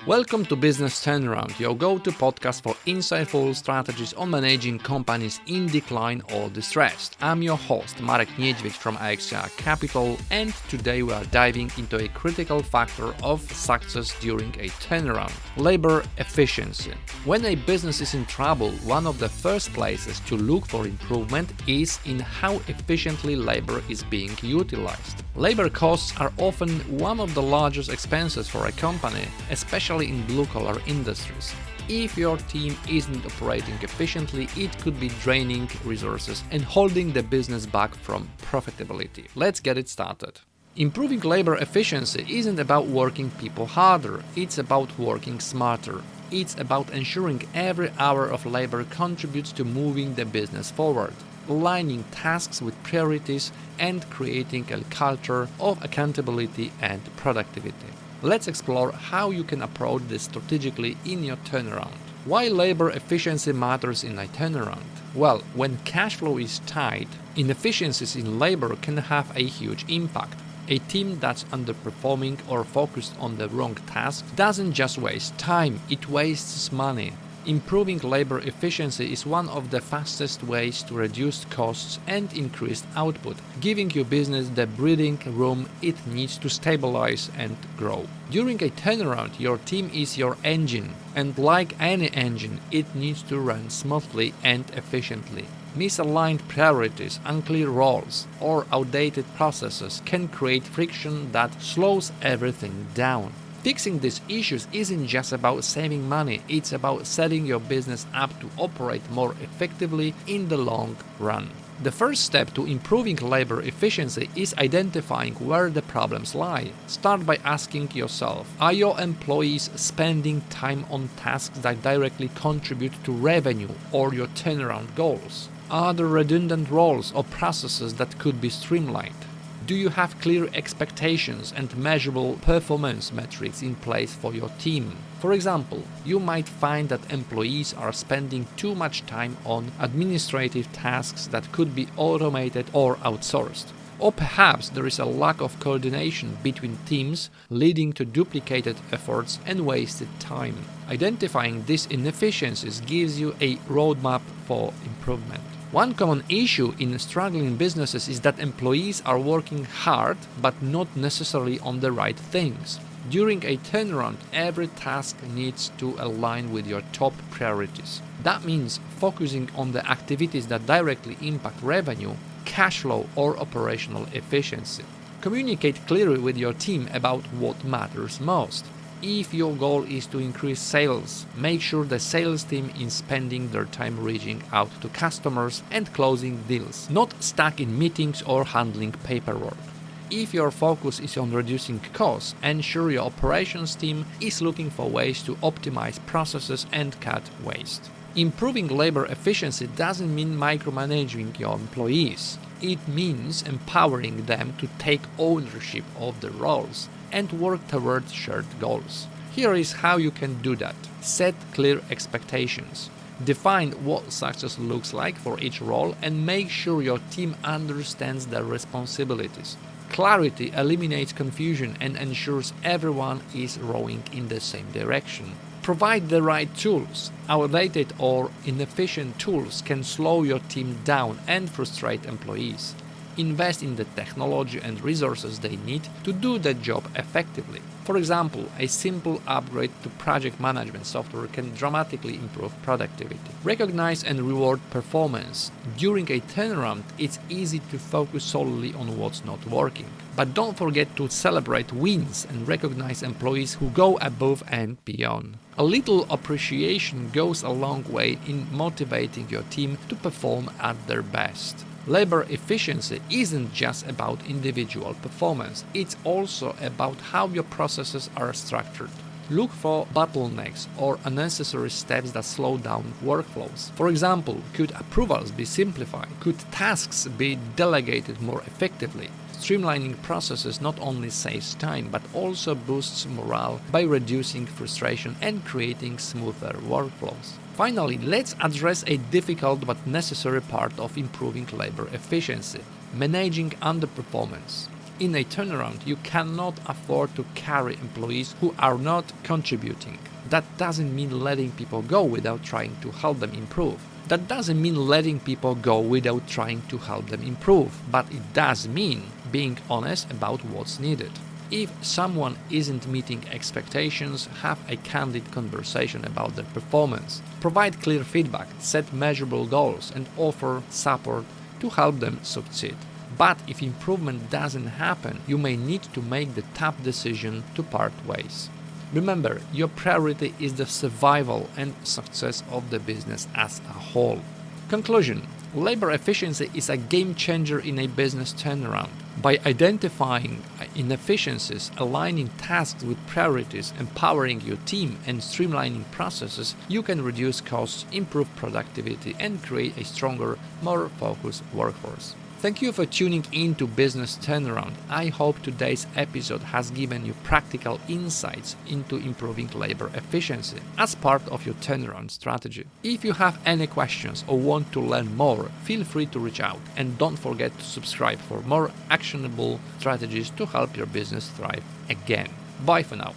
Welcome to Business Turnaround, your go-to podcast for insightful strategies on managing companies in decline or distressed. I'm your host, Marek Niedźwiedź from AXR Capital, and today we are diving into a critical factor of success during a turnaround: labor efficiency. When a business is in trouble, one of the first places to look for improvement is in how efficiently labor is being utilized. Labor costs are often one of the largest expenses for a company, especially in blue-collar industries. If your team isn't operating efficiently, it could be draining resources and holding the business back from profitability. Let's get it started. Improving labor efficiency isn't about working people harder, it's about working smarter. It's about ensuring every hour of labor contributes to moving the business forward, aligning tasks with priorities, and creating a culture of accountability and productivity. Let's explore how you can approach this strategically in your turnaround. Why labor efficiency matters in a turnaround? Well, when cash flow is tight, inefficiencies in labor can have a huge impact. A team that's underperforming or focused on the wrong task doesn't just waste time, it wastes money. Improving labor efficiency is one of the fastest ways to reduce costs and increase output, giving your business the breathing room it needs to stabilize and grow. During a turnaround, your team is your engine, and like any engine, it needs to run smoothly and efficiently. Misaligned priorities, unclear roles, or outdated processes can create friction that slows everything down. Fixing these issues isn't just about saving money, it's about setting your business up to operate more effectively in the long run. The first step to improving labor efficiency is identifying where the problems lie. Start by asking yourself, are your employees spending time on tasks that directly contribute to revenue or your turnaround goals? Are there redundant roles or processes that could be streamlined? Do you have clear expectations and measurable performance metrics in place for your team? For example, you might find that employees are spending too much time on administrative tasks that could be automated or outsourced. Or perhaps there is a lack of coordination between teams, leading to duplicated efforts and wasted time. Identifying these inefficiencies gives you a roadmap for improvement. One common issue in struggling businesses is that employees are working hard but not necessarily on the right things. During a turnaround, every task needs to align with your top priorities. That means focusing on the activities that directly impact revenue, cash flow, or operational efficiency. Communicate clearly with your team about what matters most. If your goal is to increase sales, make sure the sales team is spending their time reaching out to customers and closing deals, not stuck in meetings or handling paperwork. If your focus is on reducing costs, ensure your operations team is looking for ways to optimize processes and cut waste. Improving labor efficiency doesn't mean micromanaging your employees. It means empowering them to take ownership of their roles and work towards shared goals. Here is how you can do that. Set clear expectations. Define what success looks like for each role and make sure your team understands their responsibilities. Clarity eliminates confusion and ensures everyone is rowing in the same direction. Provide the right tools. Outdated or inefficient tools can slow your team down and frustrate employees. Invest in the technology and resources they need to do the job effectively. For example, a simple upgrade to project management software can dramatically improve productivity. Recognize and reward performance. During a turnaround, it's easy to focus solely on what's not working. But don't forget to celebrate wins and recognize employees who go above and beyond. A little appreciation goes a long way in motivating your team to perform at their best. Labor efficiency isn't just about individual performance, it's also about how your processes are structured. Look for bottlenecks or unnecessary steps that slow down workflows. For example, could approvals be simplified? Could tasks be delegated more effectively? Streamlining processes not only saves time but also boosts morale by reducing frustration and creating smoother workflows. Finally, let's address a difficult but necessary part of improving labor efficiency: managing underperformance. In a turnaround, you cannot afford to carry employees who are not contributing. That doesn't mean letting people go without trying to help them improve. That doesn't mean letting people go without trying to help them improve, but it does mean being honest about what's needed. If someone isn't meeting expectations, have a candid conversation about their performance. Provide clear feedback, set measurable goals, and offer support to help them succeed. But if improvement doesn't happen, you may need to make the tough decision to part ways. Remember, your priority is the survival and success of the business as a whole. Conclusion: labor efficiency is a game changer in a business turnaround. By identifying inefficiencies, aligning tasks with priorities, empowering your team, and streamlining processes, you can reduce costs, improve productivity, and create a stronger, more focused workforce. Thank you for tuning in to Business Turnaround. I hope today's episode has given you practical insights into improving labor efficiency as part of your turnaround strategy. If you have any questions or want to learn more, feel free to reach out, and don't forget to subscribe for more actionable strategies to help your business thrive again. Bye for now.